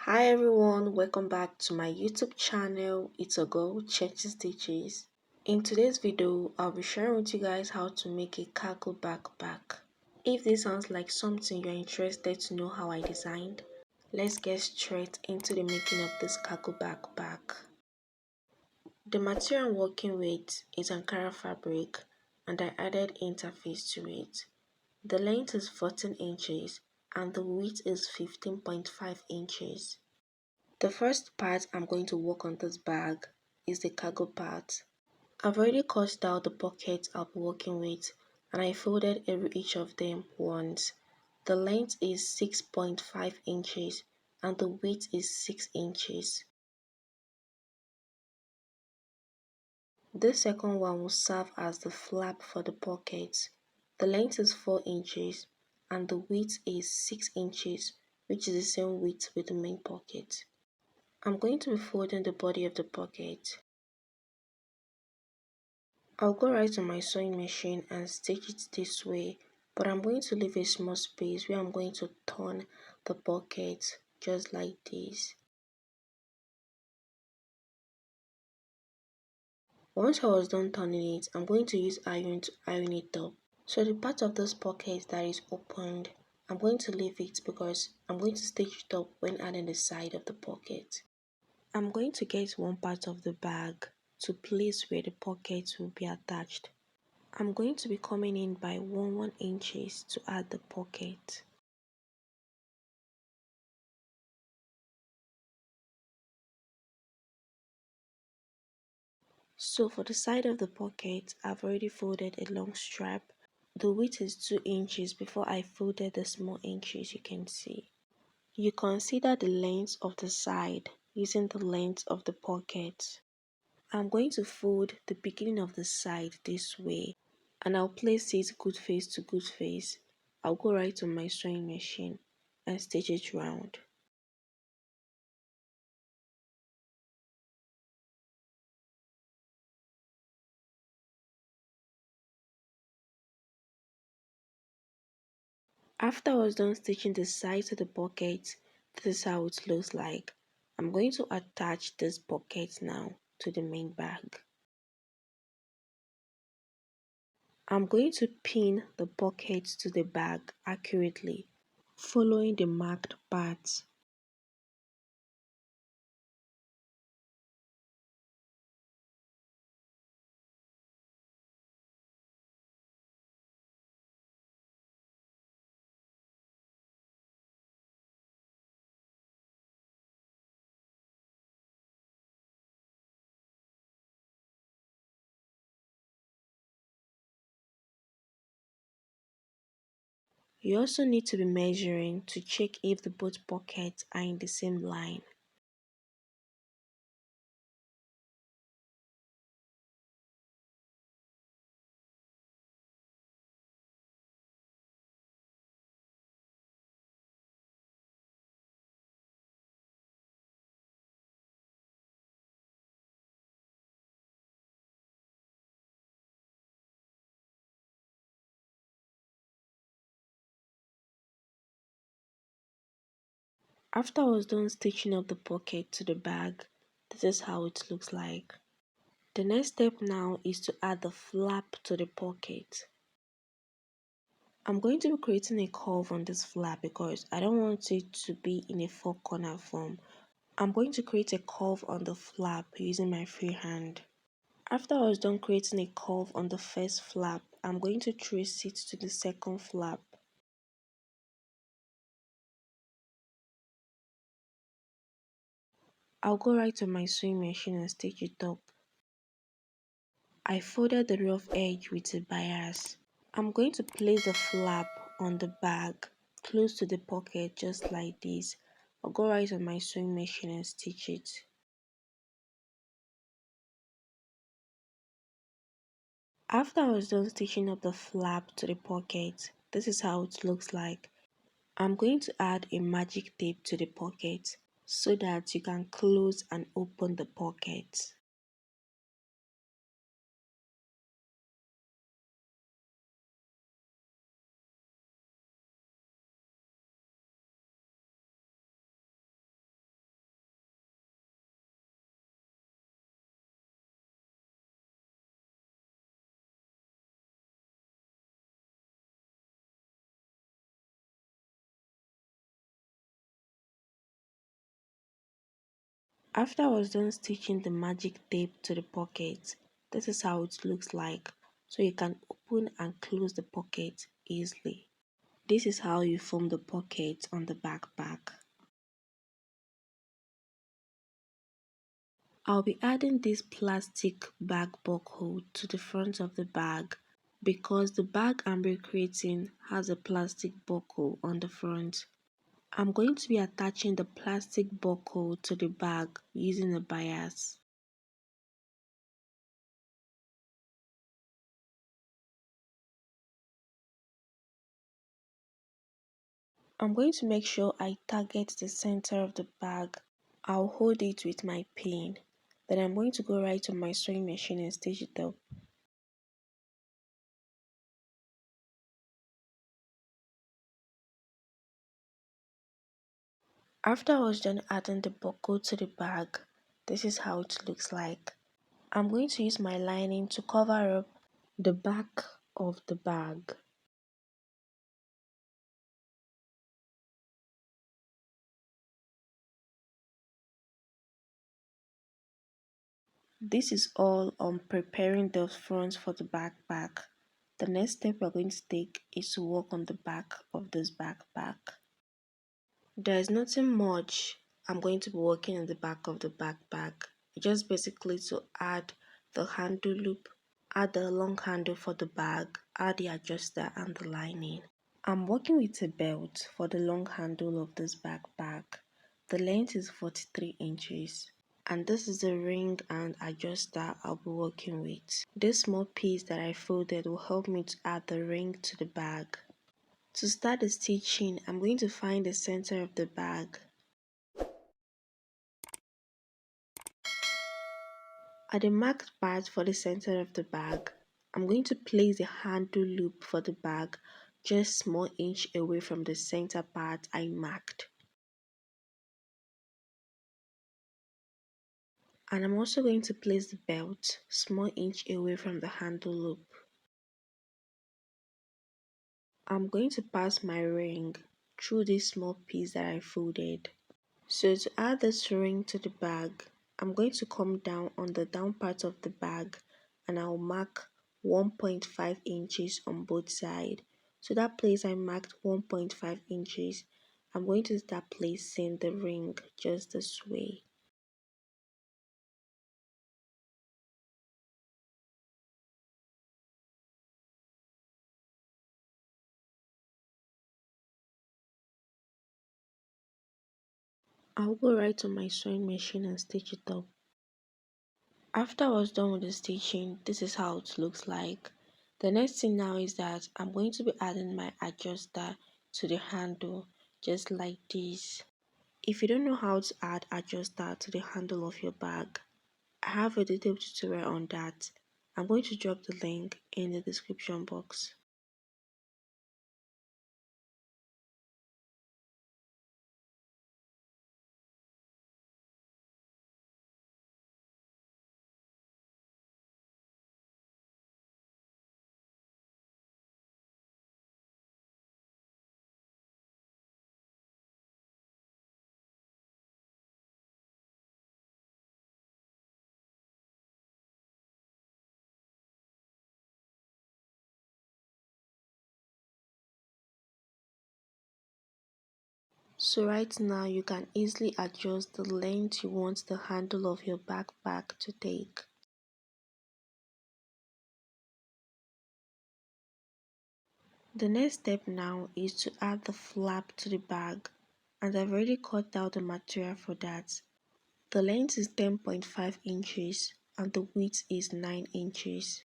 Hi everyone, welcome back to my YouTube channel. It's a girl, Churchy Stitches. In today's video, I'll be sharing with you guys how to make a cargo backpack. If this sounds like something you're interested to know how I designed, let's get straight into the making of this cargo backpack. The material I'm working with is Ankara fabric and I added interface to it. The length is 14 inches and the width is 15.5 inches. The first part I'm going to work on this bag is the cargo part. I've already cut out the pockets I'll be working with and I folded each of them once. The length is 6.5 inches and the width is 6 inches. This second one will serve as the flap for the pockets. The length is 4 inches and the width is 6 inches, which is the same width with the main pocket. I'm going to be folding the body of the pocket. I'll go right on my sewing machine and stitch it this way, but I'm going to leave a small space where I'm going to turn the pocket just like this. Once I was done turning it, I'm going to use iron to iron it up. So the part of this pocket that is opened, I'm going to leave it because I'm going to stitch it up when adding the side of the pocket. I'm going to get one part of the bag to place where the pocket will be attached. I'm going to be coming in by 1 inches to add the pocket. So for the side of the pocket, I've already folded a long strap. The width is 2 inches before I folded the small inches you can see. You consider the length of the side using the length of the pocket. I'm going to fold the beginning of the side this way and I'll place it good face to good face. I'll go right on my sewing machine and stitch it round. After I was done stitching the sides of the pocket, this is how it looks like. I'm going to attach this pocket now to the main bag. I'm going to pin the pocket to the bag accurately, following the marked parts. You also need to be measuring to check if the both pockets are in the same line. After I was done stitching up the pocket to the bag, this is how it looks like. The next step now is to add the flap to the pocket. I'm going to be creating a curve on this flap because I don't want it to be in a four corner form. I'm going to create a curve on the flap using my free hand. After I was done creating a curve on the first flap, I'm going to trace it to the second flap. I'll go right to my sewing machine and stitch it up. I folded the rough edge with a bias. I'm going to place the flap on the bag close to the pocket just like this. I'll go right on my sewing machine and stitch it. After I was done stitching up the flap to the pocket, this is how it looks like. I'm going to add a magic tape to the pocket so that you can close and open the pocket. After I was done stitching the magic tape to the pocket, this is how it looks like. So you can open and close the pocket easily. This is how you form the pocket on the backpack. I'll be adding this plastic bag buckle to the front of the bag because the bag I'm recreating has a plastic buckle on the front. I'm going to be attaching the plastic buckle to the bag using a bias. I'm going to make sure I target the center of the bag. I'll hold it with my pin. Then I'm going to go right on my sewing machine and stitch it up. After I was done adding the buckle to the bag, this is how it looks like. I'm going to use my lining to cover up the back of the bag. This is all on preparing the front for the backpack. The next step we're going to take is to work on the back of this backpack. There's nothing much I'm going to be working on the back of the backpack. Just basically to add the handle loop, add the long handle for the bag, add the adjuster and the lining. I'm working with a belt for the long handle of this backpack. The length is 43 inches. And this is the ring and adjuster I'll be working with. This small piece that I folded will help me to add the ring to the bag. To start the stitching, I'm going to find the center of the bag. At the marked part for the center of the bag, I'm going to place the handle loop for the bag just small inch away from the center part I marked. And I'm also going to place the belt small inch away from the handle loop. I'm going to pass my ring through this small piece that I folded. So to add this ring to the bag, I'm going to come down on the down part of the bag and I'll mark 1.5 inches on both sides. So that place I marked 1.5 inches, I'm going to start placing the ring just this way. I'll go right on my sewing machine and stitch it up. After I was done with the stitching, this is how it looks like. The next thing now is that I'm going to be adding my adjuster to the handle just like this. If you don't know how to add adjuster to the handle of your bag, I have a detailed tutorial on that. I'm going to drop the link in the description box. So right now you can easily adjust the length you want the handle of your backpack to take. The next step now is to add the flap to the bag, and I've already cut out the material for that. The length is 10.5 inches and the width is 9 inches.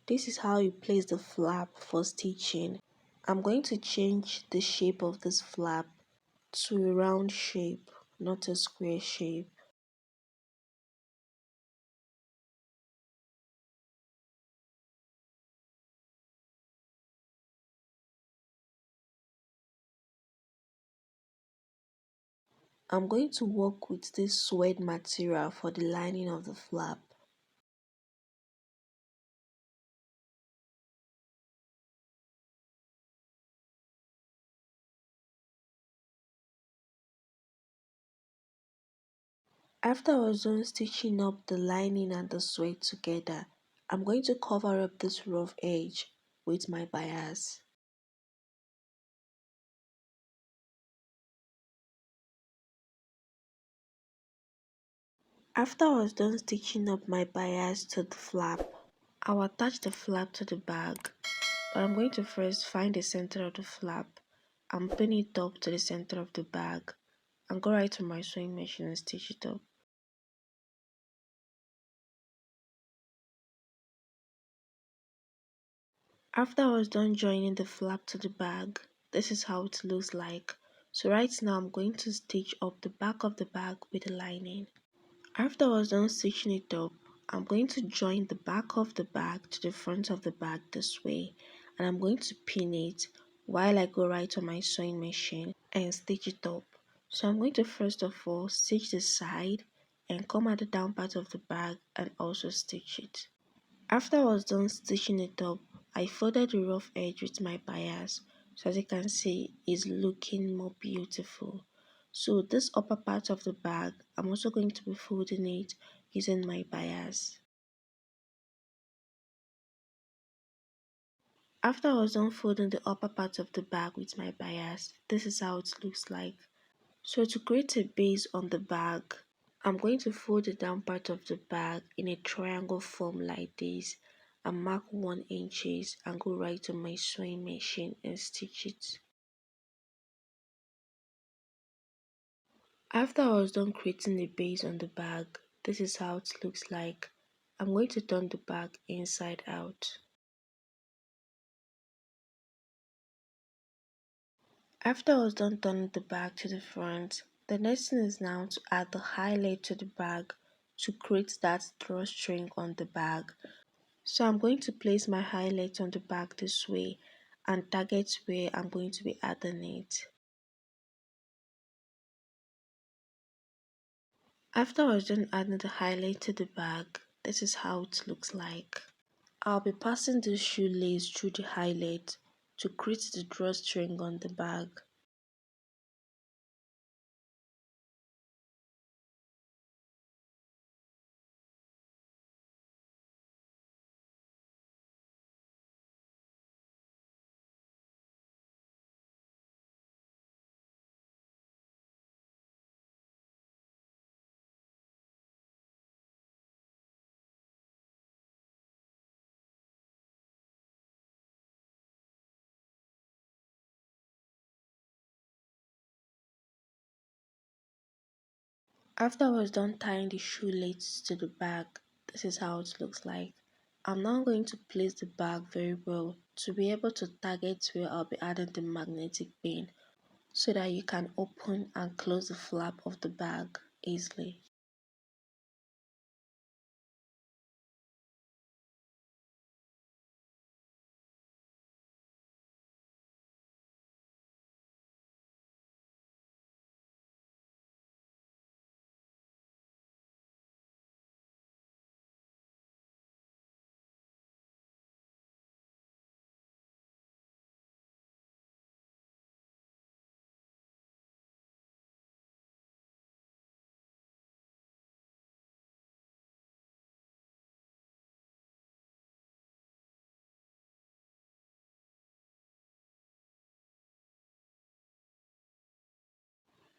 This is how you place the flap for stitching. I'm going to change the shape of this flap to a round shape, not a square shape. I'm going to work with this suede material for the lining of the flap. After I was done stitching up the lining and the sweat together, I'm going to cover up this rough edge with my bias. After I was done stitching up my bias to the flap, I'll attach the flap to the bag, but I'm going to first find the center of the flap and pin it up to the center of the bag and go right to my sewing machine and stitch it up. After I was done joining the flap to the bag, this is how it looks like. So right now I'm going to stitch up the back of the bag with the lining. After I was done stitching it up, I'm going to join the back of the bag to the front of the bag this way, and I'm going to pin it while I go right on my sewing machine and stitch it up. So I'm going to first of all stitch the side and come at the down part of the bag and also stitch it. After I was done stitching it up, I folded the rough edge with my bias, so as you can see it's looking more beautiful. So this upper part of the bag, I'm also going to be folding it using my bias. After I was done folding the upper part of the bag with my bias, this is how it looks like. So to create a base on the bag, I'm going to fold the down part of the bag in a triangle form like this and mark 1 inches and go right on my sewing machine and stitch it. After I was done creating the base on the bag, this is how it looks like. I'm going to turn the bag inside out. After I was done turning the bag to the front, the next thing is now to add the highlight to the bag to create that drawstring on the bag. So I'm going to place my highlight on the back this way and target where I'm going to be adding it. After I was done adding the highlight to the bag, this is how it looks like. I'll be passing this shoelace through the highlight to create the drawstring on the bag. After I was done tying the shoelace to the bag, this is how it looks like. I'm now going to place the bag very well to be able to target where I'll be adding the magnetic pin so that you can open and close the flap of the bag easily.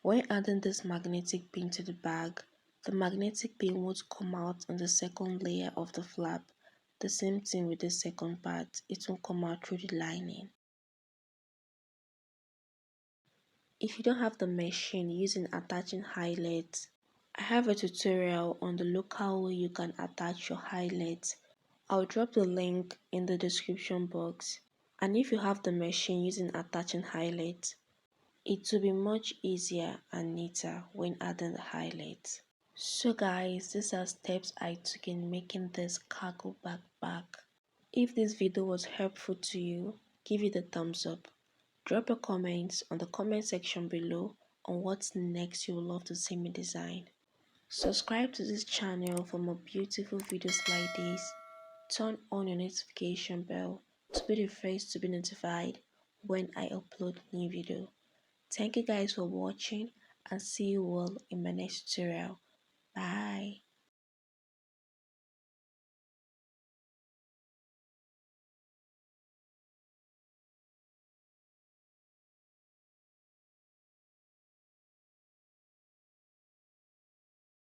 When adding this magnetic pin to the bag, the magnetic pin won't come out on the second layer of the flap. The same thing with the second part, it won't come out through the lining. If you don't have the machine using attaching highlights, I have a tutorial on the local way you can attach your highlights. I'll drop the link in the description box. And if you have the machine using attaching highlights, it will be much easier and neater when adding the highlights. So guys, these are steps I took in making this cargo backpack. If this video was helpful to you, give it a thumbs up. Drop your comments on the comment section below on what's next you would love to see me design. Subscribe to this channel for more beautiful videos like this. Turn on your notification bell to be the first to be notified when I upload new video. Thank you guys for watching and see you all in my next tutorial. Bye.